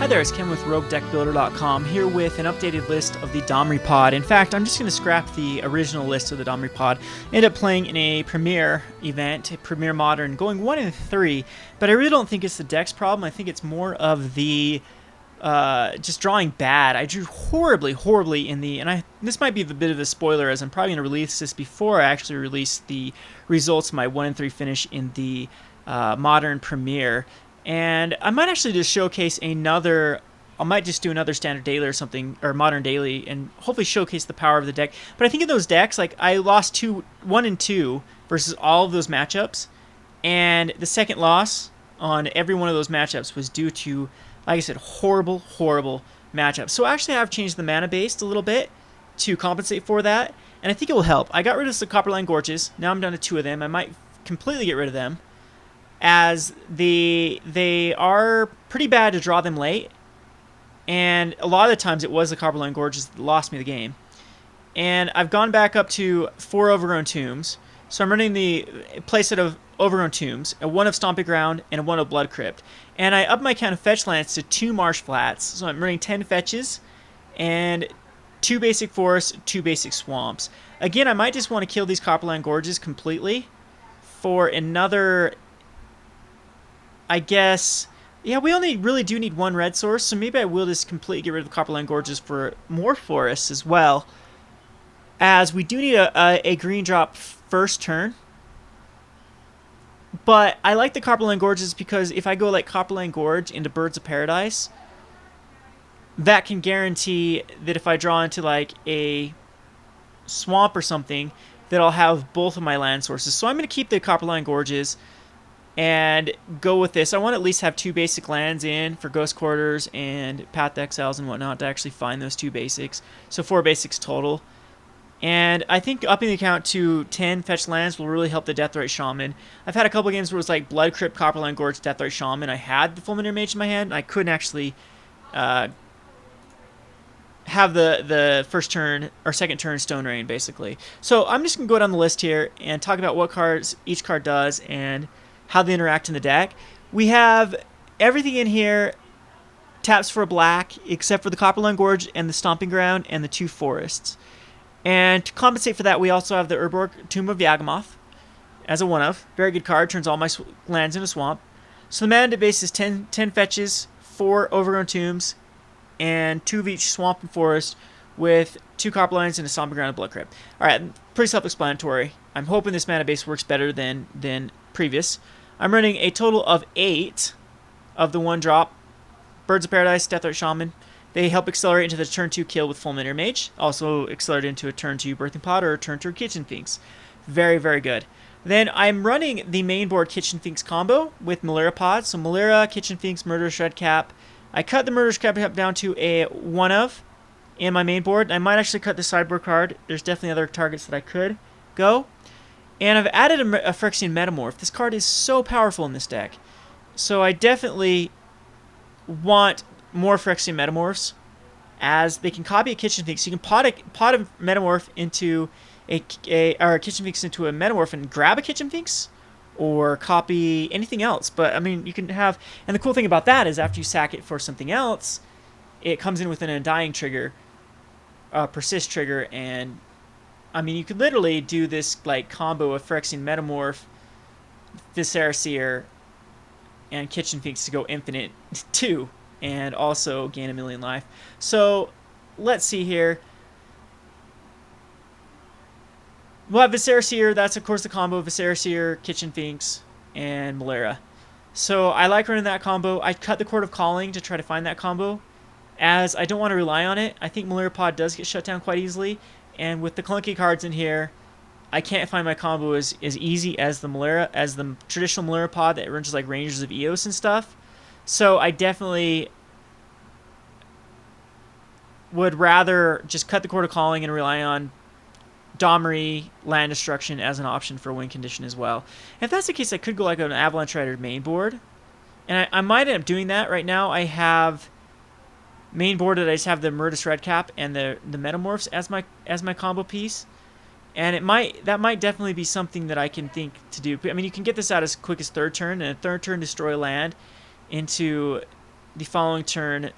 Hi there, it's Ken with Roguedeckbuilder.com here with an updated list of the Domri Pod. In fact, I'm just going to scrap the original list of the Domri Pod. Ended up playing in a Premier event, a Premier Modern, going 1 in 3, but I really don't think it's the deck's problem. I think it's more of the just drawing bad. I drew horribly in the, and this might be a bit of a spoiler as I'm probably going to release this before I actually release the results of my 1 in 3 finish in the Modern Premier. And I might actually just showcase another, I might just do another standard daily or something, or modern daily, and hopefully showcase the power of the deck. But I think in those decks, like, I lost 1 and 2 versus all of those matchups, and the second loss on every one of those matchups was due to, like I said, horrible matchups. So actually I've changed the mana base a little bit to compensate for that, and I think it will help. I got rid of the Copperline Gorges. Now I'm down to 2 of them. I might completely get rid of them, as they are pretty bad to draw them late, and a lot of the times it was the Copperline Gorges that lost me the game. And I've gone back up to 4 Overgrown Tombs, so I'm running the playset of Overgrown Tombs, a 1 of Stomping Ground, and a 1 of Blood Crypt. And I up my count of fetch lands to 2 Marsh Flats, so I'm running 10 fetches, and 2 basic forests, 2 basic swamps. Again, I might just want to kill these Copperline Gorges completely for another, I guess, yeah, we only really do need 1 red source, so maybe I will just completely get rid of the Copperline Gorges for more forests as well, as we do need a green drop first turn. But I like the Copperline Gorges because if I go like Copperline Gorge into Birds of Paradise, that can guarantee that if I draw into like a swamp or something, that I'll have both of my land sources. So I'm going to keep the Copperline Gorges and go with this. I want to at least have 2 basic lands in for Ghost Quarters and Path to Exiles and whatnot to actually find those 2 basics. So 4 basics total. And I think upping the count to 10 fetch lands will really help the Deathrite Shaman. I've had a couple games where it was like Blood Crypt, Copperline Gorge, Deathrite Shaman. I had the Fulminator Mage in my hand, and I couldn't actually have the first turn or second turn Stone Rain, basically. So I'm just going to go down the list here and talk about what cards each card does and how they interact in the deck. We have everything in here taps for a black, except for the Copperline Gorge and the Stomping Ground and the 2 forests. And to compensate for that, we also have the Urborg Tomb of Yawgmoth as a 1 of. Very good card, turns all my lands into swamp. So the mana base is 10 fetches, 4 Overgrown Tombs, and 2 of each swamp and forest, with 2 Copperlines and a Stomping Ground and Blood Crypt. Alright, pretty self-explanatory. I'm hoping this mana base works better than previous. I'm running a total of 8 of the 1 drop Birds of Paradise, Deathrite Shaman. They help accelerate into the turn 2 kill with Fulminator Mage. Also accelerate into a turn 2 Birthing Pod or a turn 2 Kitchen Finks. Very good. Then I'm running the main board Kitchen Finks combo with Malera Pod. So Malera, Kitchen Finks, Murderous Redcap. I cut the Murderous Redcap down to a 1 of in my main board. I might actually cut the sideboard card. There's definitely other targets that I could go. And I've added a Phyrexian Metamorph. This card is so powerful in this deck. So I definitely want more Phyrexian Metamorphs, as they can copy a Kitchen Finks. So you can pot a Metamorph into or a Kitchen Finks into a Metamorph and grab a Kitchen Finks, or copy anything else. But I mean, you can have, and the cool thing about that is after you sack it for something else, it comes in with an Undying trigger, Persist trigger, and I mean, you could literally do this like combo of Phyrexian Metamorph, Viscera Seer, and Kitchen Finks to go infinite too, and also gain 1,000,000 life. So let's see here. We'll have Viscera Seer. That's of course the combo of Viscera Seer, Kitchen Finks, and Malera. So I like running that combo. I cut the Court of Calling to try to find that combo, as I don't want to rely on it. I think Malera Pod does get shut down quite easily, and with the clunky cards in here, I can't find my combo as easy as the traditional Malera Pod that runs like Rangers of Eos and stuff. So I definitely would rather just cut the Court of Calling and rely on Domri land destruction as an option for win condition as well. If that's the case, I could go like an Avalanche Rider main board, and I might end up doing that. Right now I have main board that I just have the Murderous Redcap and the Metamorphs as my combo piece. And that might definitely be something that I can think to do. I mean, you can get this out as quick as 3rd turn, and a 3rd turn destroy land into the following turn.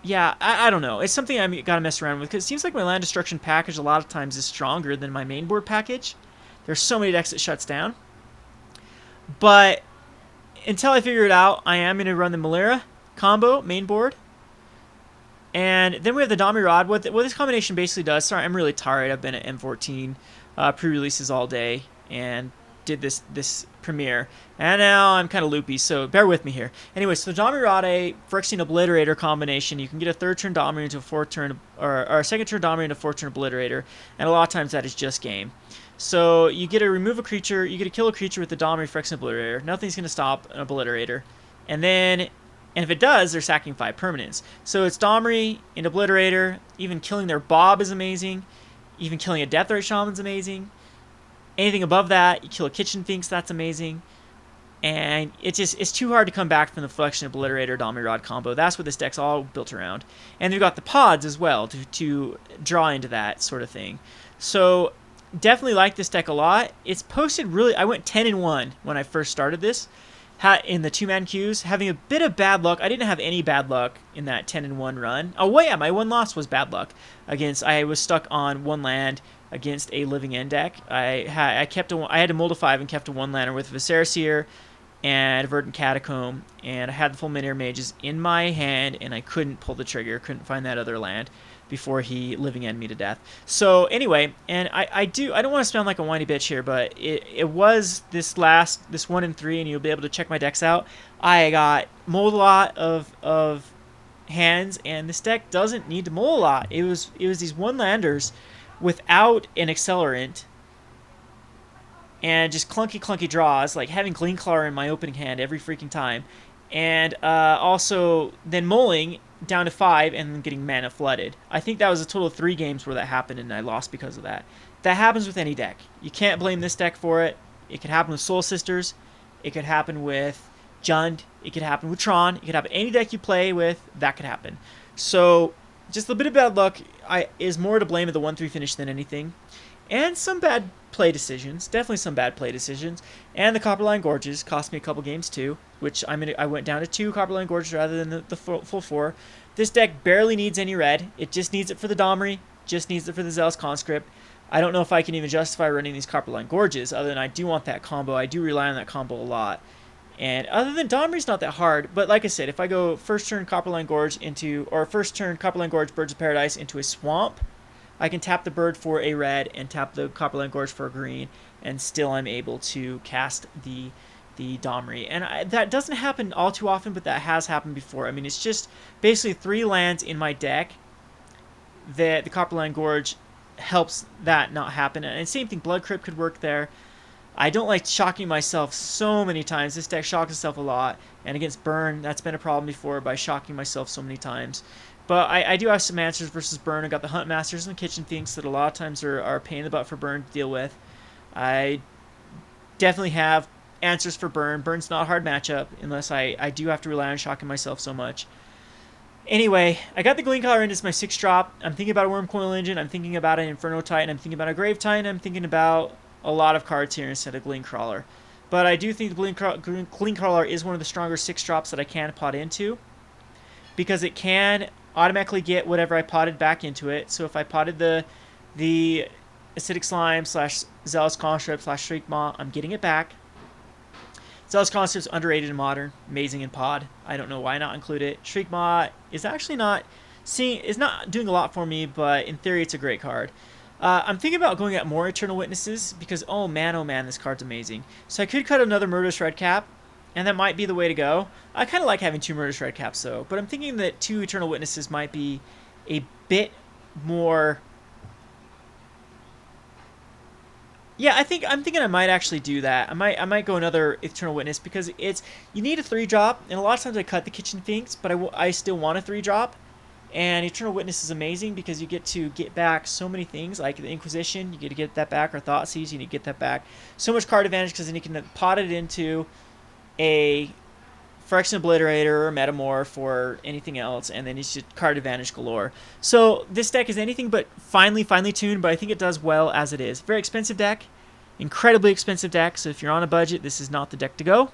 Yeah, I don't know. It's something I gotta mess around with, because it seems like my land destruction package a lot of times is stronger than my main board package. There's so many decks it shuts down. But until I figure it out, I am going to run the Malera combo, main board. And then we have the Domri Rod. What this combination basically does, sorry, I'm really tired. I've been at M14 pre-releases all day and did this premiere. And now I'm kind of loopy, so bear with me here. Anyway, so the Domri Rod, a Phyrexian Obliterator combination. You can get a 3rd turn Domri into a 4th turn, or a 2nd turn Domri into a 4th turn Obliterator. And a lot of times that is just game. So you get to remove a creature, you get to kill a creature with the Domri Phyrexian Obliterator. Nothing's going to stop an Obliterator. And if it does, they're sacking 5 permanents. So it's Domri and Obliterator. Even killing their Bob is amazing. Even killing a Deathrite Shaman's amazing. Anything above that, you kill a Kitchen Finks, that's amazing. And it's too hard to come back from the Phyrexian Obliterator Domri Rod combo. That's what this deck's all built around. And they've got the pods as well to draw into that sort of thing. So definitely like this deck a lot. It's posted really. I went 10-1 when I first started this. In the 2-man queues, having a bit of bad luck. I didn't have any bad luck in that 10-1 run. Oh, yeah, my one loss was bad luck. I was stuck on 1 land against a Living End deck. I had to mold a 5 and kept a 1-lander with Viscera Seer and Verdant Catacomb, and I had the Fulminator Mages in my hand, and I couldn't pull the trigger, couldn't find that other land before he Living End me to death. So anyway, and I don't want to sound like a whiny bitch here, but it was this 1 and 3, and you'll be able to check my decks out. I got mold a lot of hands, and this deck doesn't need to mold a lot. It was these 1-landers without an accelerant and just clunky draws, like having Gleamclaw in my opening hand every freaking time, and also then mulling down to 5 and then getting mana flooded. I think that was a total of 3 games where that happened, and I lost because of that. That happens with any deck. You can't blame this deck for it. It could happen with Soul Sisters. It could happen with Jund. It could happen with Tron. It could happen any deck you play with. That could happen. So just a bit of bad luck is more to blame of the 1-3 finish than anything. And some bad play decisions. Definitely some bad play decisions. And the Copperline Gorges cost me a couple games too, which I went down to 2 Copperline Gorges rather than the full 4. This deck barely needs any red. It just needs it for the Domri. Just needs it for the Zealous Conscript. I don't know if I can even justify running these Copperline Gorges, other than I do want that combo. I do rely on that combo a lot. And other than Domri's not that hard, but like I said, if I go first turn Copperline Gorge first turn Copperline Gorge Birds of Paradise into a swamp, I can tap the bird for a red and tap the Copperline Gorge for a green, and still I'm able to cast the Domri. And that doesn't happen all too often, but that has happened before. I mean, it's just basically 3 lands in my deck that the Copperline Gorge helps that not happen. And same thing, Blood Crypt could work there. I don't like shocking myself so many times. This deck shocks itself a lot, and against Burn, that's been a problem before by shocking myself so many times. But I do have some answers versus Burn. I got the Hunt Masters and the Kitchen Finks that a lot of times are a pain in the butt for Burn to deal with. I definitely have answers for Burn. Burn's not a hard matchup unless I do have to rely on shocking myself so much. Anyway, I got the Gleamclaw in as my 6-drop. I'm thinking about a Wormcoil Engine. I'm thinking about an Inferno Titan. I'm thinking about a Grave Titan. I'm thinking about a lot of cards here instead of Gleamcrawler. But I do think the Gleamcrawler is one of the stronger 6-drops that I can pot into, because it can automatically get whatever I potted back into it. So if I potted the Acidic Slime / Zealous Conscript / Shriekmaw, I'm getting it back. Zealous Conscript's underrated in Modern, amazing in Pod. I don't know why not include it. Shriekmaw is actually not doing a lot for me, but in theory it's a great card. I'm thinking about going at more Eternal Witnesses because, oh man, this card's amazing. So I could cut another Murderous Redcap, and that might be the way to go. I kind of like having 2 Murderous Redcaps, though, but I'm thinking that 2 Eternal Witnesses might be a bit more... Yeah, I'm thinking I might actually do that. I might go another Eternal Witness, because you need a 3-drop, and a lot of times I cut the Kitchen Finks, but I still want a 3-drop. And Eternal Witness is amazing because you get to get back so many things, like the Inquisition, you get to get that back, or Thoughtseize, you need to get that back. So much card advantage, because then you can pot it into a Phyrexian Obliterator or Metamorph or anything else, and then it's just card advantage galore. So this deck is anything but finely tuned, but I think it does well as it is. Very expensive deck, incredibly expensive deck, so if you're on a budget, this is not the deck to go.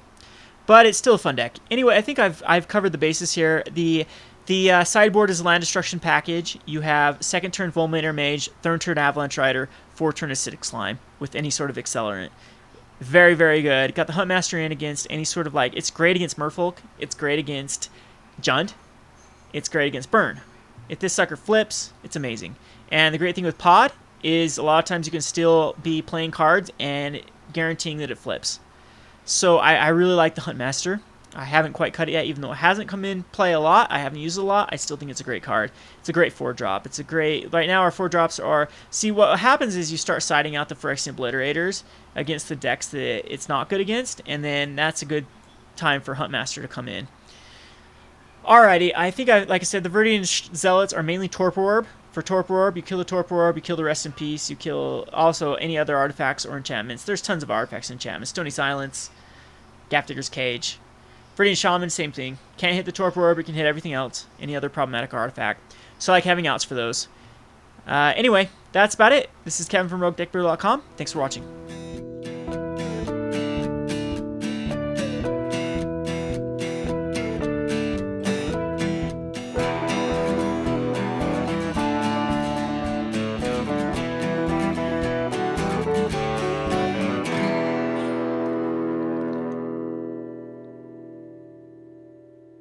but it's still a fun deck. Anyway, I think I've covered the bases here. The sideboard is a land destruction package. You have second turn Fulminator Mage, third turn Avalanche Rider, fourth turn Acidic Slime with any sort of accelerant. Very, very good. Got the Huntmaster in against any sort of like... It's great against Merfolk. It's great against Jund. It's great against Burn. If this sucker flips, it's amazing. And the great thing with Pod is a lot of times you can still be playing cards and guaranteeing that it flips. So I really like the Huntmaster. I haven't quite cut it yet, even though it hasn't come in play a lot. I haven't used it a lot. I still think it's a great card. It's a great 4-drop. It's a great... Right now, our 4-drops are... See, what happens is you start siding out the Phyrexian Obliterators against the decks that it's not good against, and then that's a good time for Huntmaster to come in. Alrighty, I think, like I said, the Viridian Zealots are mainly Torpor Orb. For Torpor Orb, you kill the Torpor Orb, you kill the Rest in Peace, you kill also any other artifacts or enchantments. There's tons of artifacts and enchantments. Stony Silence, Gapdigger's Cage. Viridian Shaman, same thing. Can't hit the Torpor Orb, you can hit everything else. Any other problematic artifact. So I like having outs for those. Anyway, that's about it. This is Kevin from Roguedeckbuilder.com. Thanks for watching.